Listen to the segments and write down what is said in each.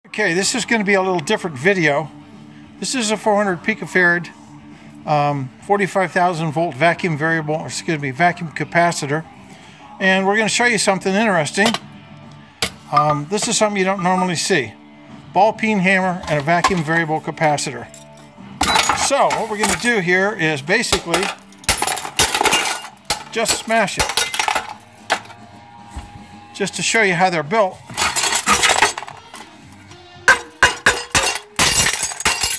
Okay, this is going to be a little different video. This is a 400 picofarad, 45,000 volt vacuum vacuum capacitor, and we're going to show you something interesting. This is something you don't normally see: ball peen hammer and a vacuum variable capacitor. So what we're going to do here is basically just smash it, just to show you how they're built.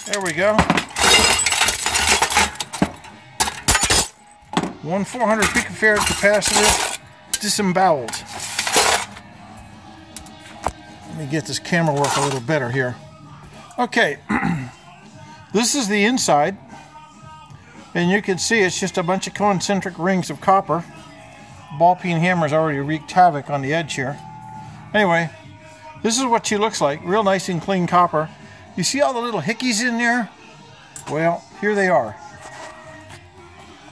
There we go. One 400 picofarad capacitor disemboweled. Let me get this camera work a little better here. Okay, this is the inside, and you can see it's just a bunch of concentric rings of copper. Ball peen hammer's already wreaked havoc on the edge here. Anyway, this is what she looks like. Real nice and clean copper. You see all the little hickeys in there? Well, here they are.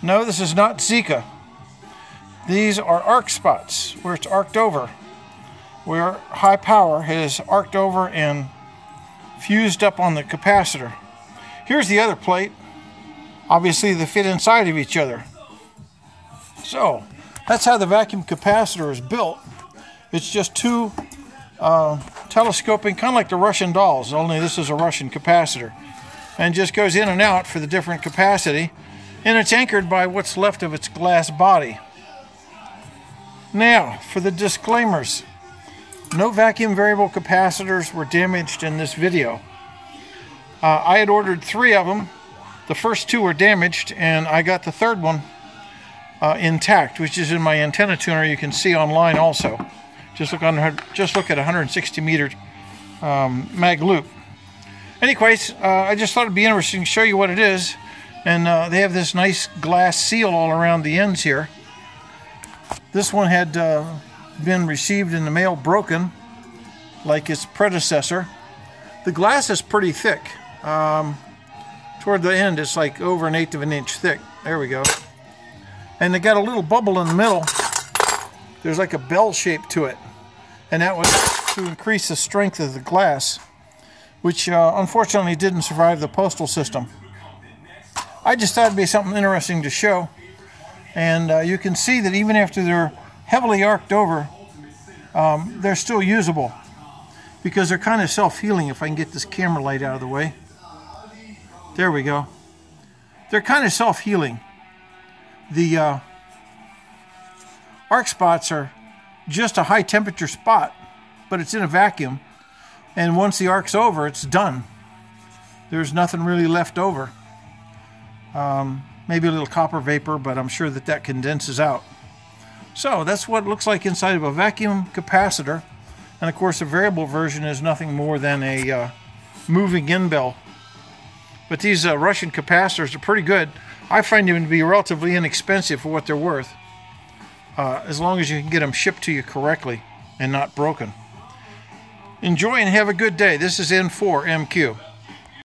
No, this is not Zika. These are arc spots, where it's arced over, where high power has arced over and fused up on the capacitor. Here's the other plate. Obviously, they fit inside of each other. So, that's how the vacuum capacitor is built. It's just two telescoping, kind of like the Russian dolls, only this is a Russian capacitor, and just goes in and out for the different capacity, and it's anchored by what's left of its glass body. Now, for the disclaimers: no vacuum variable capacitors were damaged in this video. I had ordered 3 of them. The first 2 were damaged, and I got the third one intact, which is in my antenna tuner. You can see online also. Just look at 160 meter mag loop. Anyways, I just thought it'd be interesting to show you what it is. And they have this nice glass seal all around the ends here. This one had been received in the mail broken, like its predecessor. The glass is pretty thick. Toward the end, it's like over 1/8 of an inch thick. There we go. And they got a little bubble in the middle. There's like a bell shape to it, and that was to increase the strength of the glass, which unfortunately didn't survive the postal system. I just thought it'd be something interesting to show, and you can see that even after they're heavily arced over, they're still usable, because they're kind of self-healing. If I can get this camera light out of the way. There we go. They're kind of self-healing. The arc spots are just a high temperature spot, but it's in a vacuum, and once the arc's over, it's done. There's nothing really left over. Maybe a little copper vapor, but I'm sure that condenses out. So that's what it looks like inside of a vacuum capacitor, and of course the variable version is nothing more than a moving in bell. But these Russian capacitors are pretty good. I find them to be relatively inexpensive for what they're worth. As long as you can get them shipped to you correctly and not broken. Enjoy and have a good day. This is N4MQ.